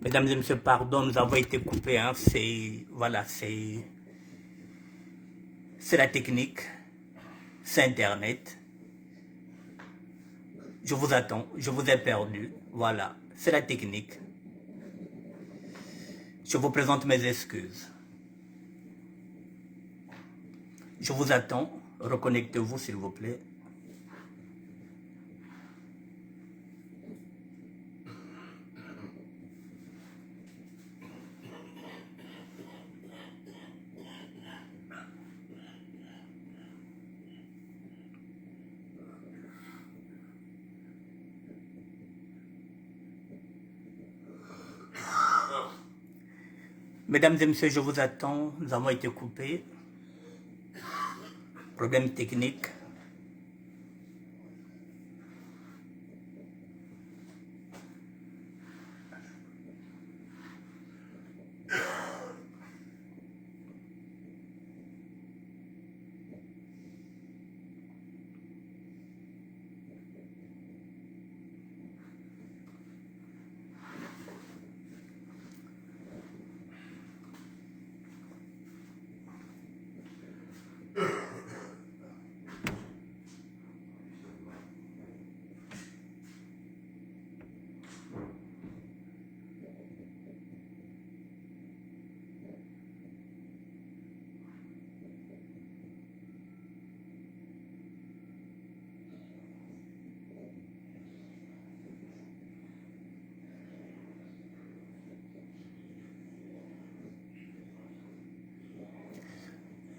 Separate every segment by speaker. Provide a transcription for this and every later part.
Speaker 1: Mesdames et messieurs, pardon, nous avons été coupés. Hein. Voilà, c'est la technique, c'est Internet. Je vous attends, je vous ai perdu. Voilà, c'est la technique. Je vous présente mes excuses. Je vous attends. Reconnectez-vous, s'il vous plaît. Mesdames et messieurs, je vous attends. Nous avons été coupés. Problème technique.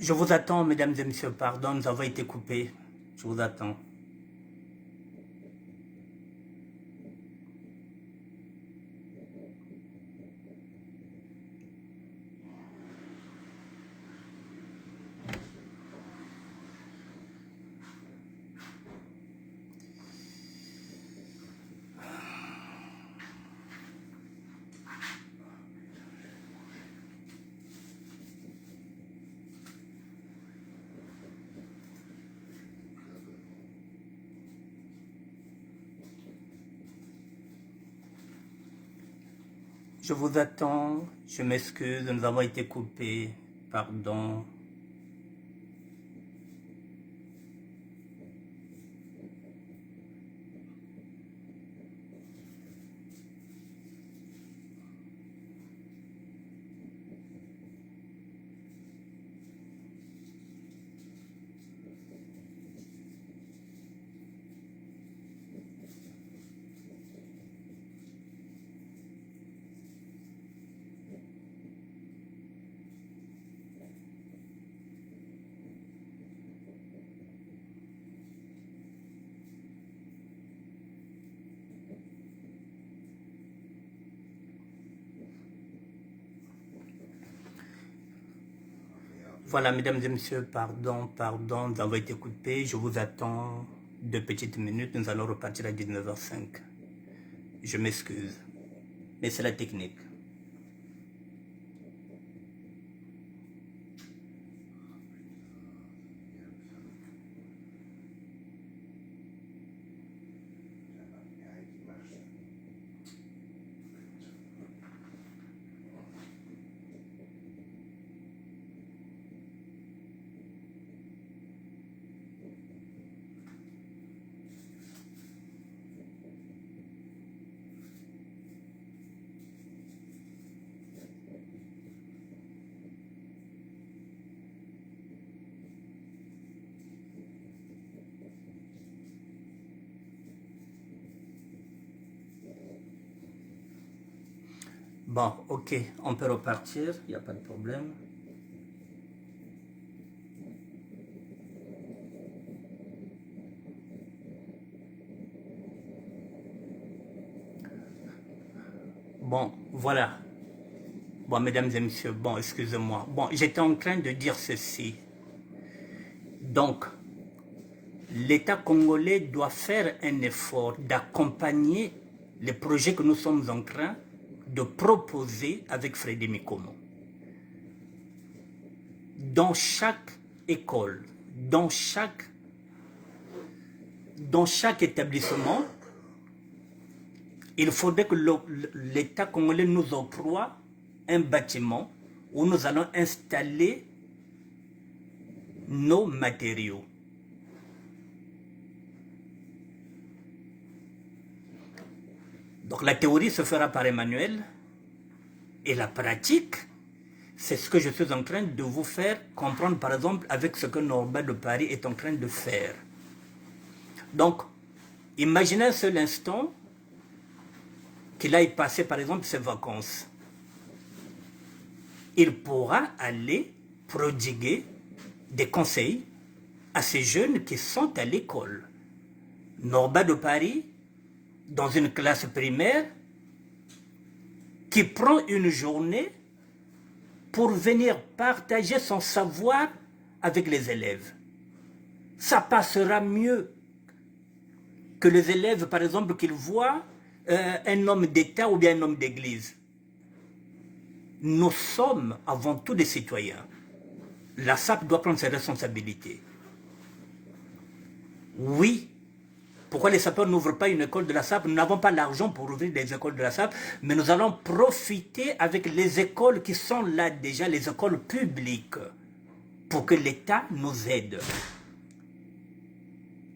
Speaker 1: Je vous attends, mesdames et messieurs, pardon, nous avons été coupés. Je vous attends. Je vous attends, je m'excuse, nous avons été coupés, pardon. Voilà, mesdames et messieurs, pardon, nous avons été coupés. Je vous attends 2 petites minutes. Nous allons repartir à 19h05. Je m'excuse, mais c'est la technique. Bon, ok, on peut repartir, il n'y a pas de problème. Bon, voilà. Bon, mesdames et messieurs, bon, excusez-moi. Bon, j'étais en train de dire ceci. Donc, l'État congolais doit faire un effort d'accompagner les projets que nous sommes en train de proposer avec Freddy Mikomo. Dans chaque école, dans chaque établissement, Il faudrait que l'État congolais nous octroie un bâtiment où nous allons installer nos matériaux. Donc la théorie se fera par Emmanuel et la pratique, c'est ce que je suis en train de vous faire comprendre, par exemple, avec ce que Norbert de Paris est en train de faire. Donc, imaginez un seul instant qu'il aille passer, par exemple, ses vacances. Il pourra aller prodiguer des conseils à ces jeunes qui sont à l'école. Norbert de Paris, dans une classe primaire, qui prend une journée pour venir partager son savoir avec les élèves. Ça passera mieux que les élèves, par exemple, qu'ils voient un homme d'État ou bien un homme d'église. Nous sommes avant tout des citoyens. La SAP doit prendre ses responsabilités. Oui. Pourquoi les sapeurs n'ouvrent pas une école de la SAP? Nous n'avons pas l'argent pour ouvrir des écoles de la SAP, mais nous allons profiter avec les écoles qui sont là déjà, les écoles publiques, pour que l'État nous aide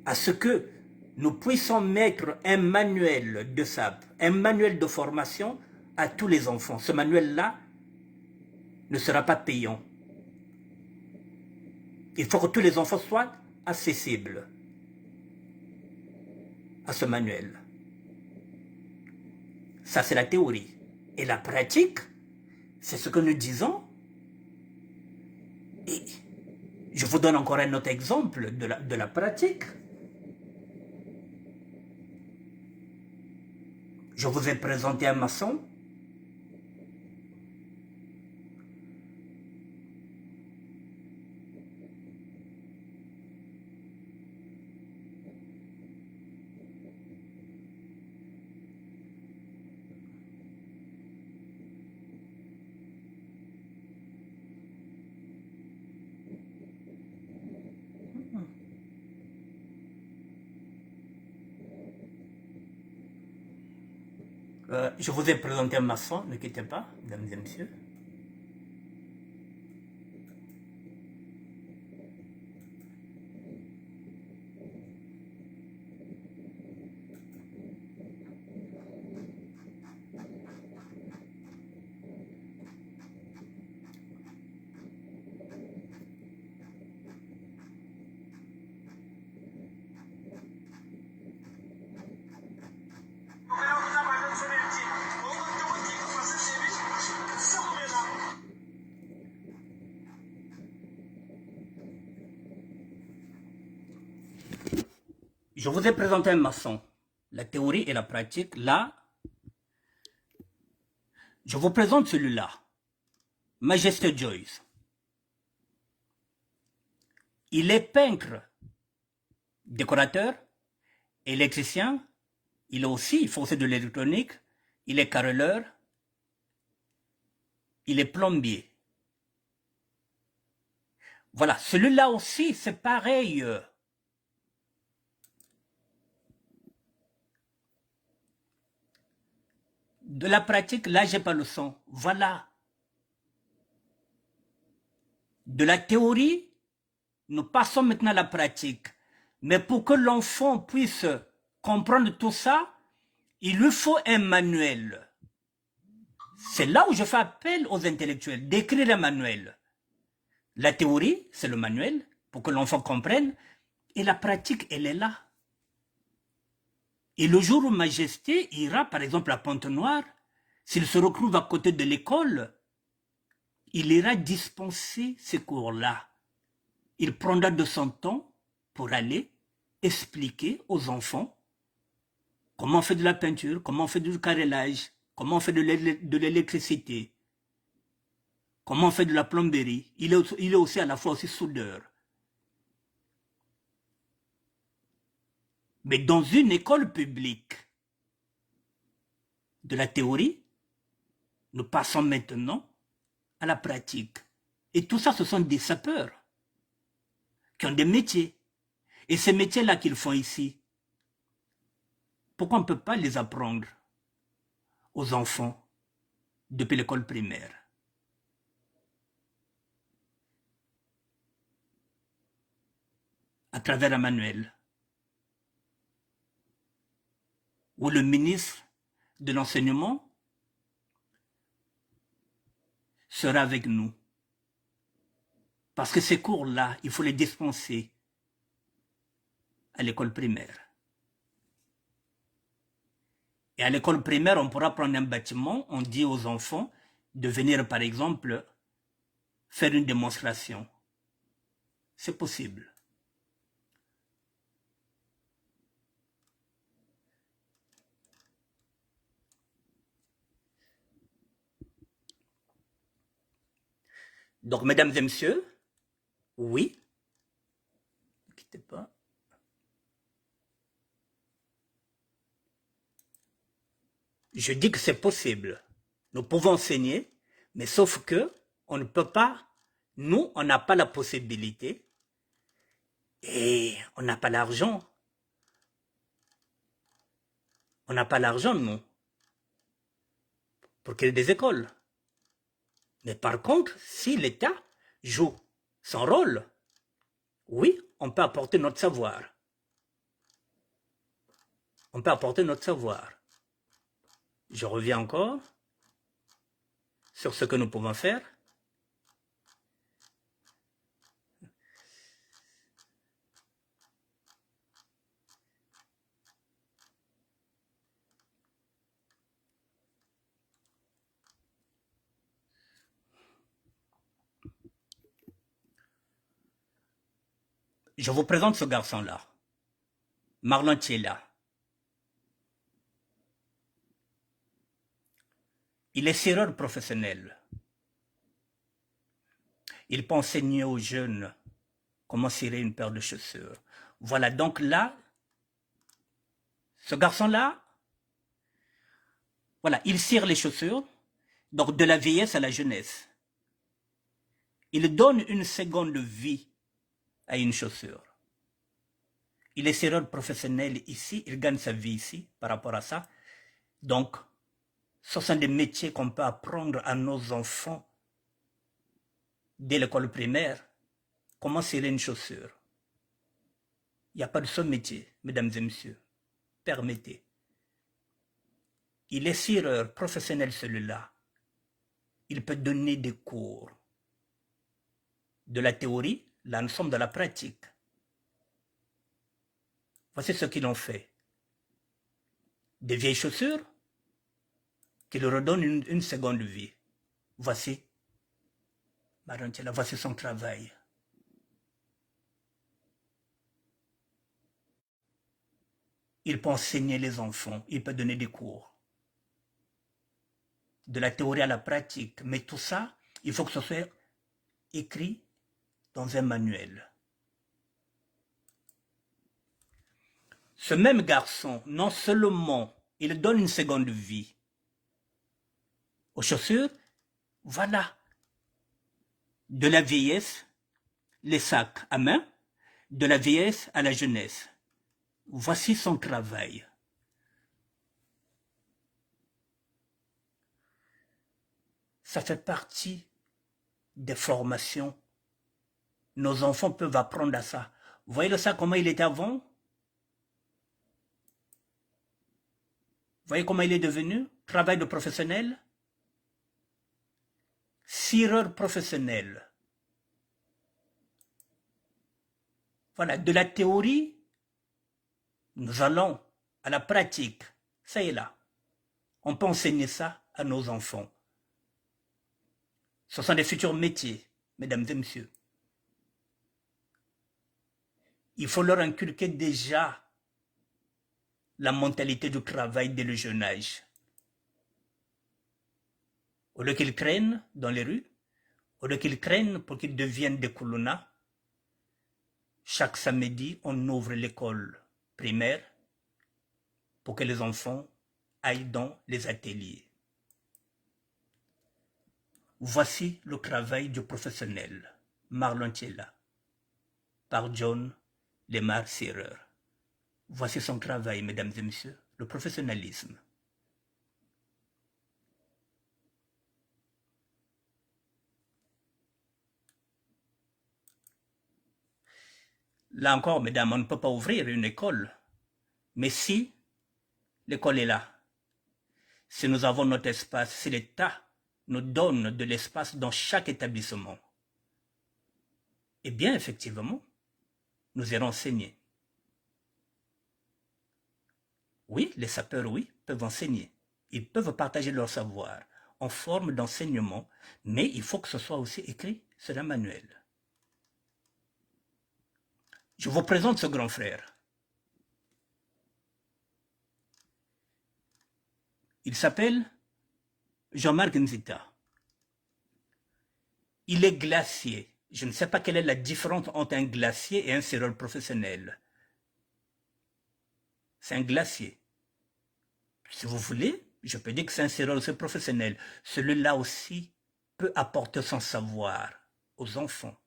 Speaker 1: à ce que nous puissions mettre un manuel de SAP, un manuel de formation à tous les enfants. Ce manuel-là ne sera pas payant. Il faut que tous les enfants soient accessibles à ce manuel. Ça, c'est la théorie. Et la pratique, c'est ce que nous disons. Et je vous donne encore un autre exemple de la pratique. Je vous ai présenté un maçon. Je vous ai présenté un maçon, ne quittez pas, mesdames et messieurs. Je vous ai présenté un maçon, la théorie et la pratique. Là, je vous présente celui-là, Majesté Joyce. Il est peintre, décorateur, électricien, il est aussi forcé de l'électronique, il est carreleur, il est plombier. Voilà, celui-là aussi, c'est pareil. De la pratique, là, j'ai pas le son. Voilà. De la théorie, nous passons maintenant à la pratique. Mais pour que l'enfant puisse comprendre tout ça, il lui faut un manuel. C'est là où je fais appel aux intellectuels, d'écrire un manuel. La théorie, c'est le manuel, pour que l'enfant comprenne, et la pratique, elle est là. Et le jour où Majesté ira, par exemple, à Pointe-Noire, s'il se retrouve à côté de l'école, il ira dispenser ces cours-là. Il prendra de son temps pour aller expliquer aux enfants comment on fait de la peinture, comment on fait du carrelage, comment on fait de l'électricité, comment on fait de la plomberie. Il est aussi à la fois aussi soudeur. Mais dans une école publique, de la théorie, nous passons maintenant à la pratique. Et tout ça, ce sont des sapeurs qui ont des métiers. Et ces métiers-là qu'ils font ici, pourquoi on ne peut pas les apprendre? aux enfants depuis l'école primaire. À travers un manuel où le ministre de l'enseignement sera avec nous. Parce que ces cours-là, il faut les dispenser à l'école primaire. Et à l'école primaire, on pourra prendre un bâtiment, on dit aux enfants de venir, par exemple, faire une démonstration. C'est possible. Donc, mesdames et messieurs, oui, ne quittez pas. Je dis que c'est possible. Nous pouvons enseigner, mais sauf que on ne peut pas, nous, on n'a pas la possibilité et on n'a pas l'argent. On n'a pas l'argent, nous, pour créer des écoles. Mais par contre, si l'État joue son rôle, oui, on peut apporter notre savoir. On peut apporter notre savoir. Je reviens encore sur ce que nous pouvons faire. Je vous présente ce garçon-là, Marlon Tchela. Il est serreur professionnel. Il peut enseigner aux jeunes comment cirer une paire de chaussures. Voilà, donc là, ce garçon-là, voilà, il cire les chaussures, donc de la vieillesse à la jeunesse. Il donne une seconde vie à une chaussure. Il est serreur professionnel ici, il gagne sa vie ici par rapport à ça. Donc, ce sont des métiers qu'on peut apprendre à nos enfants dès l'école primaire. Comment cirer une chaussure. Il n'y a pas de ce métier, mesdames et messieurs. Permettez. Il est cireur professionnel celui-là. Il peut donner des cours. De la théorie, là nous sommes dans la pratique. Voici ce qu'ils ont fait. Des vieilles chaussures qui leur redonnent une seconde vie. Voici. Marantela, voici son travail. Il peut enseigner les enfants, il peut donner des cours. De la théorie à la pratique. Mais tout ça, il faut que ce soit écrit dans un manuel. Ce même garçon, non seulement il donne une seconde vie aux chaussures, voilà, de la vieillesse, les sacs à main, de la vieillesse à la jeunesse. Voici son travail. Ça fait partie des formations. Nos enfants peuvent apprendre à ça. Vous voyez le sac, comment il était avant? Vous voyez comment il est devenu? Travail de professionnel. Cireur professionnel. Voilà, de la théorie, nous allons à la pratique. Ça est là. On peut enseigner ça à nos enfants. Ce sont des futurs métiers, mesdames et messieurs. Il faut leur inculquer déjà la mentalité du travail dès le jeune âge. Au lieu qu'ils craignent dans les rues, au lieu qu'ils craignent pour qu'ils deviennent des koulouna, chaque samedi, on ouvre l'école primaire pour que les enfants aillent dans les ateliers. Voici le travail du professionnel, Marlon Tchela, par John Lemar Serreur. Voici son travail, mesdames et messieurs, le professionnalisme. Là encore, mesdames, on ne peut pas ouvrir une école. Mais si l'école est là, si nous avons notre espace, si l'État nous donne de l'espace dans chaque établissement, eh bien, effectivement, nous irons enseigner. Oui, les sapeurs, oui, peuvent enseigner. Ils peuvent partager leur savoir en forme d'enseignement, mais il faut que ce soit aussi écrit sur un manuel. Je vous présente ce grand frère. Il s'appelle Jean-Marc Nzita. Il est glacier. Je ne sais pas quelle est la différence entre un glacier et un serreur professionnel. C'est un glacier. Si vous voulez, je peux dire que c'est un serreur aussi professionnel. Celui-là aussi peut apporter son savoir aux enfants.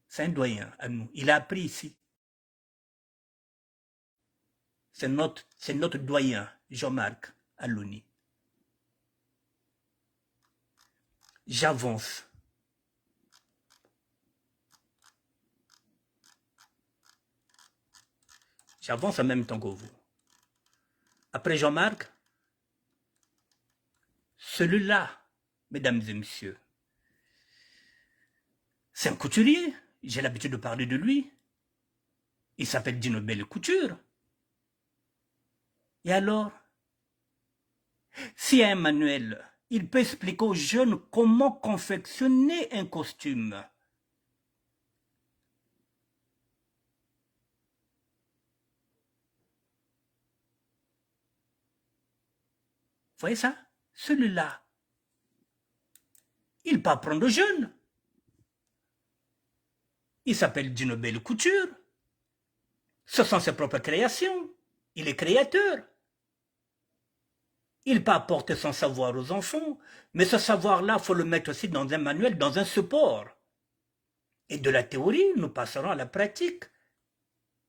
Speaker 1: C'est un doyen à nous. Il a appris ici. C'est notre doyen, Jean-Marc Alouni. J'avance. J'avance en même temps que vous. Après Jean-Marc, celui-là, mesdames et messieurs, c'est un couturier. J'ai l'habitude de parler de lui. Il s'appelle Dino Belle Couture. Et alors, s'il y a un manuel, il peut expliquer aux jeunes comment confectionner un costume. Vous voyez ça? Celui-là, il peut apprendre aux jeunes. Il s'appelle Dino Belle Couture. Ce sont ses propres créations. Il est créateur. Il peut apporter son savoir aux enfants, mais ce savoir-là, il faut le mettre aussi dans un manuel, dans un support. Et de la théorie, nous passerons à la pratique.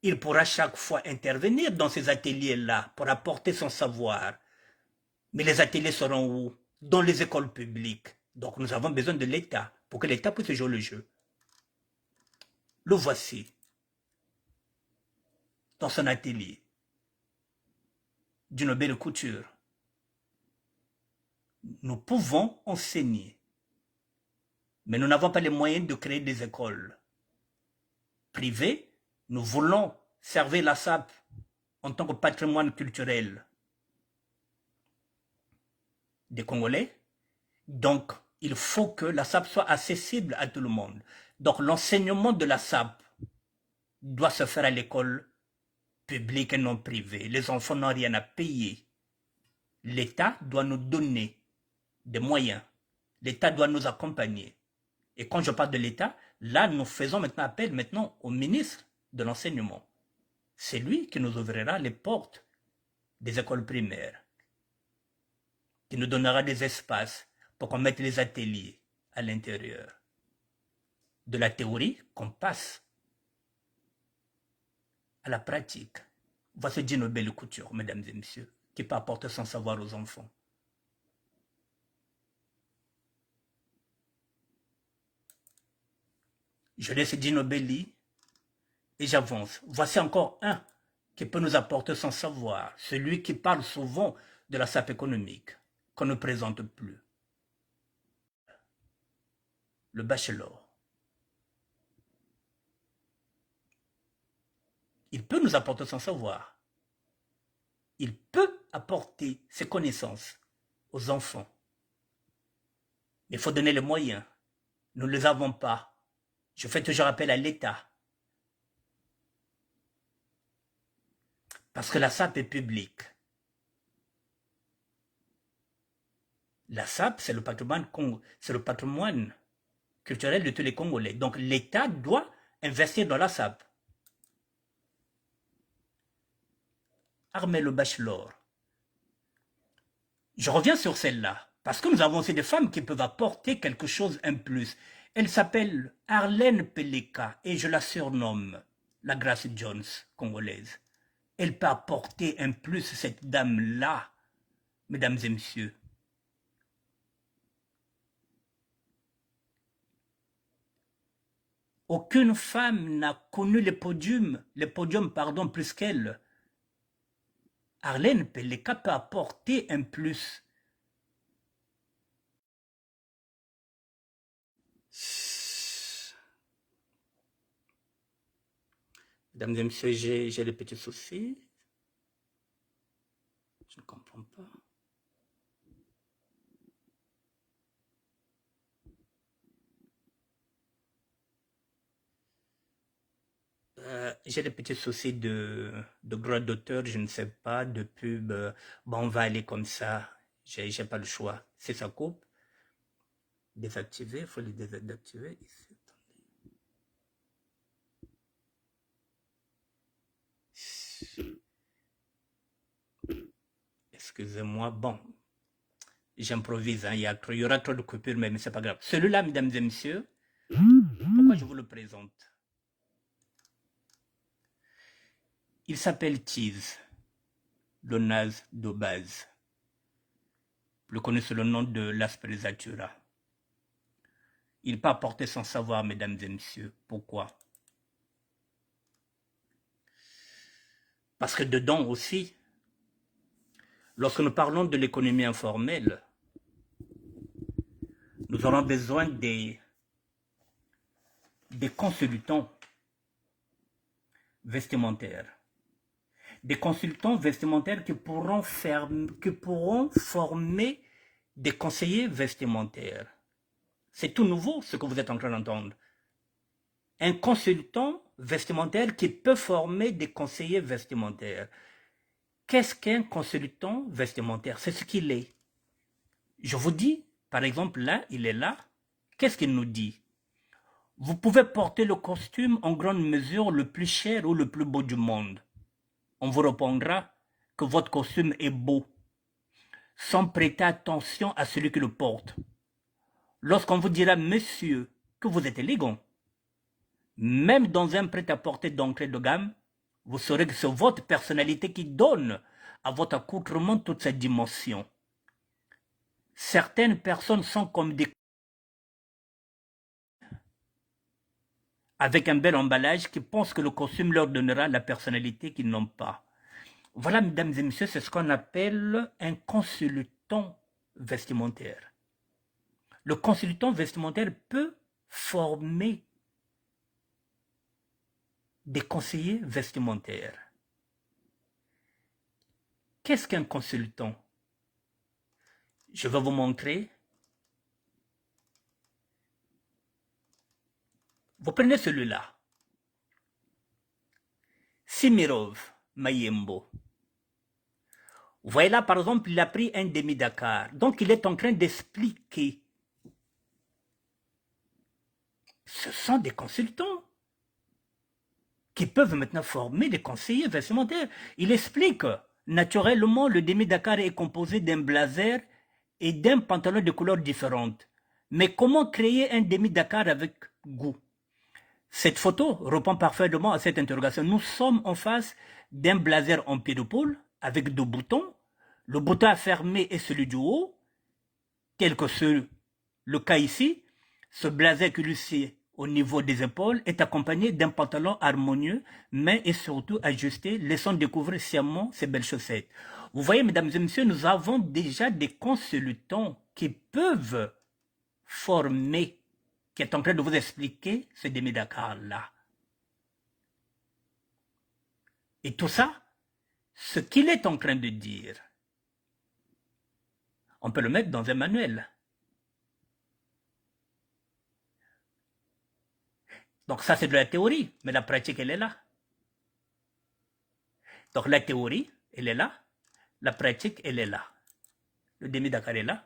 Speaker 1: Il pourra chaque fois intervenir dans ces ateliers-là pour apporter son savoir. Mais les ateliers seront où? Dans les écoles publiques. Donc nous avons besoin de l'État pour que l'État puisse jouer le jeu. Le voici dans son atelier d'une belle couture. Nous pouvons enseigner, mais nous n'avons pas les moyens de créer des écoles privées. Nous voulons servir la SAP en tant que patrimoine culturel des Congolais. Donc, il faut que la SAP soit accessible à tout le monde. Donc, l'enseignement de la SAP doit se faire à l'école publique et non privée. Les enfants n'ont rien à payer. L'État doit nous donner des moyens. L'État doit nous accompagner. Et quand je parle de l'État, là, nous faisons maintenant appel au ministre de l'enseignement. C'est lui qui nous ouvrira les portes des écoles primaires, qui nous donnera des espaces pour qu'on mette les ateliers à l'intérieur. De la théorie qu'on passe à la pratique. Voici Dino Belle Couture, mesdames et messieurs, qui peut apporter son savoir aux enfants. Je laisse Dino Belli et j'avance. Voici encore un qui peut nous apporter son savoir, celui qui parle souvent de la SAP économique, qu'on ne présente plus. Le bachelor. Il peut nous apporter son savoir. Il peut apporter ses connaissances aux enfants. Mais il faut donner les moyens. Nous ne les avons pas. Je fais toujours appel à l'État. Parce que la SAP est publique. La SAP, c'est le patrimoine culturel de tous les Congolais. Donc l'État doit investir dans la SAP. Armel Le Bachelor. Je reviens sur celle-là, parce que nous avons aussi des femmes qui peuvent apporter quelque chose en plus. Elle s'appelle Arlène Peleka et je la surnomme la Grace Jones congolaise. Elle peut apporter un plus, cette dame-là, mesdames et messieurs. Aucune femme n'a connu les podiums plus qu'elle. Arlène Peleka peut apporter un plus. Mesdames et messieurs, j'ai des petits soucis. Je ne comprends pas. J'ai des petits soucis de droit d'auteur, je ne sais pas, de pub. Bon, on va aller comme ça. J'ai pas le choix. Si ça coupe, désactiver, il faut les désactiver ici. Excusez-moi, bon, j'improvise, hein, il y aura trop de coupures, mais c'est pas grave. Celui-là, mesdames et messieurs, pourquoi je vous le présente? Il s'appelle Tease, le naze de base. Le connaît sous le nom de l'Asperzatura. Il peut apporter son savoir, mesdames et messieurs. Pourquoi? Parce que dedans aussi, lorsque nous parlons de l'économie informelle, nous aurons besoin des consultants vestimentaires. Des consultants vestimentaires qui pourront former des conseillers vestimentaires. C'est tout nouveau ce que vous êtes en train d'entendre. Un consultant vestimentaire qui peut former des conseillers vestimentaires. Qu'est-ce qu'un consultant vestimentaire? C'est ce qu'il est. Je vous dis, par exemple, là, il est là. Qu'est-ce qu'il nous dit? Vous pouvez porter le costume en grande mesure le plus cher ou le plus beau du monde. On vous répondra que votre costume est beau, sans prêter attention à celui qui le porte. Lorsqu'on vous dira, monsieur, que vous êtes élégant, même dans un prêt-à-porter d'entrée de gamme, vous saurez que c'est votre personnalité qui donne à votre accoutrement toute cette dimension. Certaines personnes sont comme des... avec un bel emballage qui pensent que le costume leur donnera la personnalité qu'ils n'ont pas. Voilà, mesdames et messieurs, c'est ce qu'on appelle un consultant vestimentaire. Le consultant vestimentaire peut former des conseillers vestimentaires. Qu'est-ce qu'un consultant? Je vais vous montrer. Vous prenez celui-là. Simirov Mayembo. Vous voyez là, par exemple, il a pris un demi-Dakar. Donc, il est en train d'expliquer. Ce sont des consultants qui peuvent maintenant former des conseillers vestimentaires. Il explique, naturellement, le demi-Dakar est composé d'un blazer et d'un pantalon de couleurs différentes. Mais comment créer un demi-Dakar avec goût? Cette photo répond parfaitement à cette interrogation. Nous sommes en face d'un blazer en pied de poule avec deux boutons. Le bouton à fermer est celui du haut, tel que le cas ici. Ce blazer qui lui au niveau des épaules est accompagné d'un pantalon harmonieux, mais est surtout ajusté, laissant découvrir sciemment ses belles chaussettes. Vous voyez, mesdames et messieurs, nous avons déjà des consultants qui peuvent former, qui est en train de vous expliquer ce demi-Dakar-là. Et tout ça, ce qu'il est en train de dire, on peut le mettre dans un manuel. Donc ça, c'est de la théorie, mais la pratique, elle est là. Donc la théorie, elle est là. La pratique, elle est là. Le demi-Dakar est là.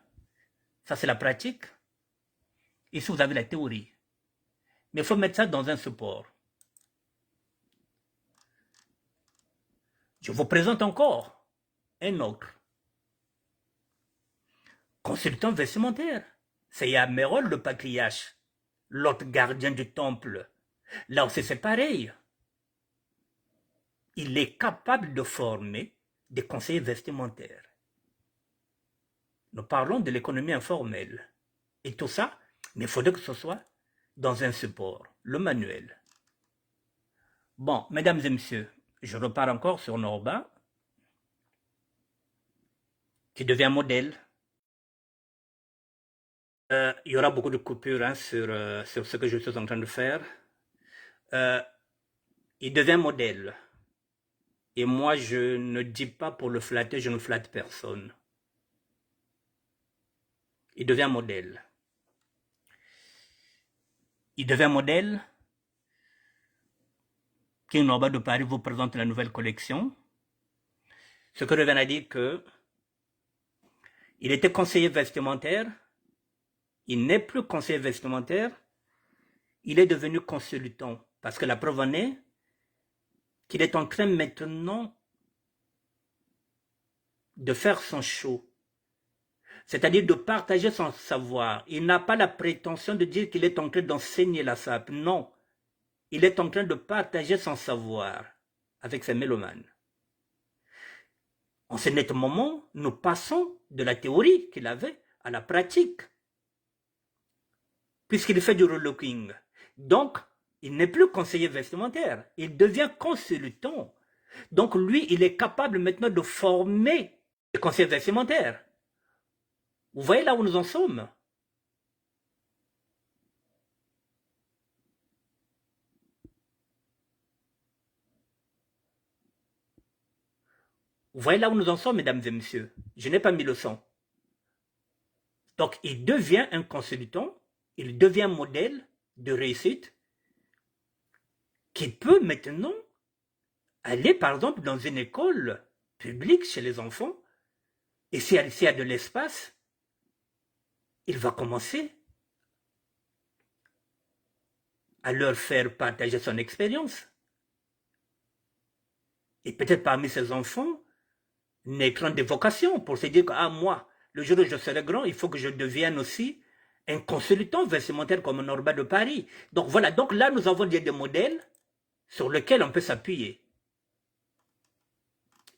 Speaker 1: Ça, c'est la pratique. Ici, vous avez la théorie. Mais il faut mettre ça dans un support. Je vous présente encore un autre. Consultant vestimentaire. C'est Yamerol, le patriarche, l'autre gardien du temple. Là aussi, c'est pareil. Il est capable de former des conseillers vestimentaires. Nous parlons de l'économie informelle. Et tout ça, mais il faudrait que ce soit dans un support. le manuel. Bon, mesdames et messieurs, je repars encore sur Norba, qui devient modèle. Il y aura beaucoup de coupures hein, sur ce que je suis en train de faire. Il devient modèle. Et moi, je ne dis pas pour le flatter, je ne flatte personne. Il devient modèle. Il devient modèle. King Norba de Paris vous présente la nouvelle collection. Ce que revient à dire que il était conseiller vestimentaire. Il n'est plus conseiller vestimentaire. Il est devenu consultant. Parce que la preuve en est qu'il est en train maintenant de faire son show. C'est-à-dire de partager son savoir. Il n'a pas la prétention de dire qu'il est en train d'enseigner la SAP. Non. Il est en train de partager son savoir avec ses mélomanes. En ce net moment, nous passons de la théorie qu'il avait à la pratique. Puisqu'il fait du relooking. Donc, il n'est plus conseiller vestimentaire. Il devient consultant. Donc, lui, il est capable maintenant de former les conseillers vestimentaires. Vous voyez là où nous en sommes? Vous voyez là où nous en sommes, mesdames et messieurs? Je n'ai pas mis le son. Donc, il devient un consultant, il devient un modèle de réussite qui peut maintenant aller, par exemple, dans une école publique chez les enfants, et s'il y a de l'espace, il va commencer à leur faire partager son expérience. Et peut-être parmi ces enfants naîtront des vocations pour se dire que, ah, moi, le jour où je serai grand, il faut que je devienne aussi un consultant vestimentaire comme Norba de Paris. Donc voilà, donc là, nous avons des modèles sur lesquels on peut s'appuyer.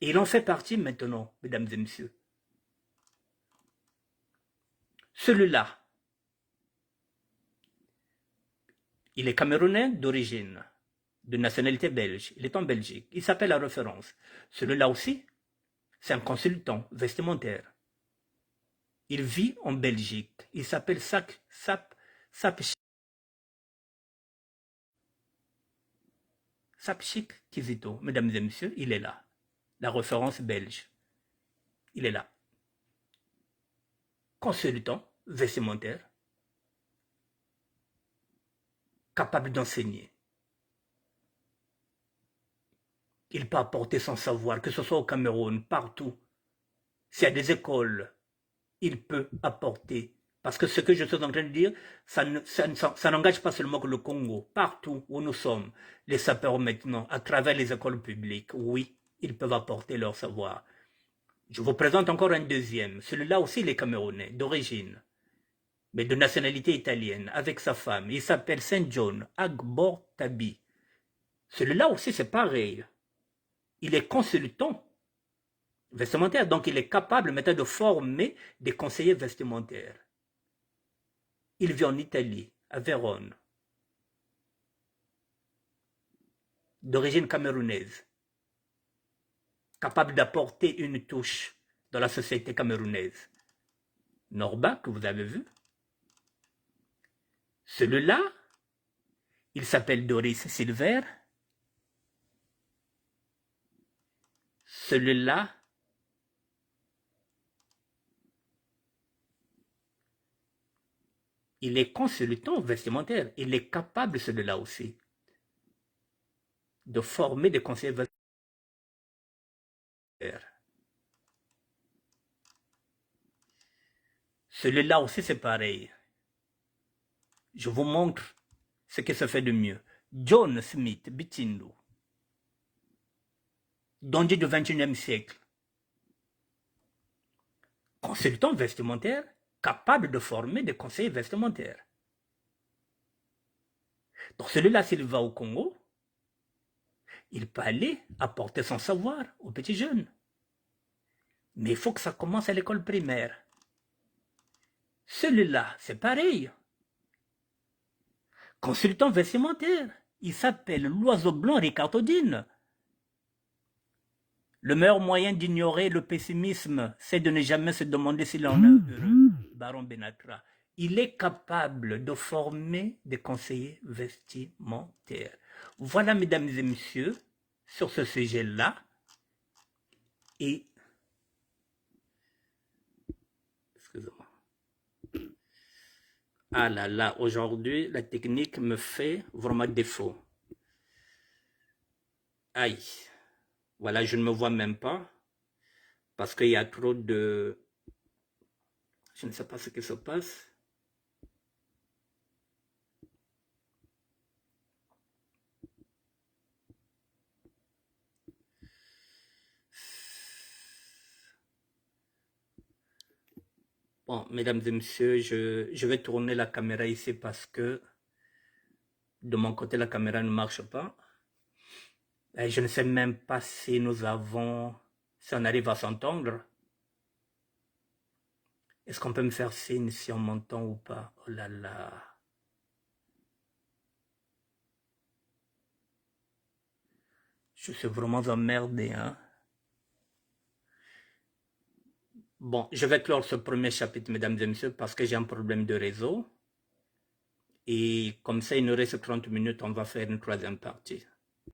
Speaker 1: Et il en fait partie maintenant, mesdames et messieurs. Celui-là, il est camerounais d'origine, de nationalité belge. Il est en Belgique. Il s'appelle La Référence. Celui-là aussi, c'est un consultant vestimentaire. Il vit en Belgique. Il s'appelle Sapchik Kizito. Mesdames et messieurs, il est là. La référence belge. Il est là. Consultant vestimentaire. Capable d'enseigner. Il peut apporter son savoir, que ce soit au Cameroun, partout. S'il y a des écoles, il peut apporter. Parce que ce que je suis en train de dire, ça n'engage pas seulement que le Congo. Partout où nous sommes, les sapeurs maintenant, à travers les écoles publiques, oui, ils peuvent apporter leur savoir. Je vous présente encore un deuxième. Celui-là aussi, il est camerounais, d'origine, mais de nationalité italienne, avec sa femme. Il s'appelle Saint John Agbor Tabi. Celui-là aussi, c'est pareil. Il est consultant vestimentaire, donc il est capable maintenant de former des conseillers vestimentaires. Il vit en Italie, à Vérone, d'origine camerounaise, capable d'apporter une touche dans la société camerounaise. Norba, que vous avez vu, celui-là, il s'appelle Doris Silver. Celui-là, il est consultant vestimentaire. Il est capable, celui-là aussi, de former des conseillers vestimentaires. Celui-là aussi, c'est pareil. Je vous montre ce qui se fait de mieux. John Smith Bitindu, Dondier du XXIe siècle, consultant vestimentaire, capable de former des conseillers vestimentaires. Donc celui-là, s'il va au Congo, il peut aller apporter son savoir aux petits jeunes. Mais il faut que ça commence à l'école primaire. Celui-là, c'est pareil. consultant vestimentaire. Il s'appelle l'oiseau blanc Ricardodine. Le meilleur moyen d'ignorer le pessimisme, c'est de ne jamais se demander s'il en est heureux. Baron Benatra. Il est capable de former des conseillers vestimentaires. Voilà, mesdames et messieurs, sur ce sujet-là. Et, excusez-moi. Ah là là, aujourd'hui, la technique me fait vraiment défaut. Aïe. Voilà, je ne me vois même pas. Parce qu'il y a trop de... Je ne sais pas ce qui se passe. Bon, mesdames et messieurs, je vais tourner la caméra ici parce que de mon côté, la caméra ne marche pas. Et je ne sais même pas si nous avons... Si on arrive à s'entendre. Est-ce qu'on peut me faire signe si on m'entend ou pas? Oh là là. Je suis vraiment emmerdé, hein. Bon, je vais clore ce premier chapitre, mesdames et messieurs, parce que j'ai un problème de réseau. Et comme ça, il nous reste 30 minutes, on va faire une troisième partie.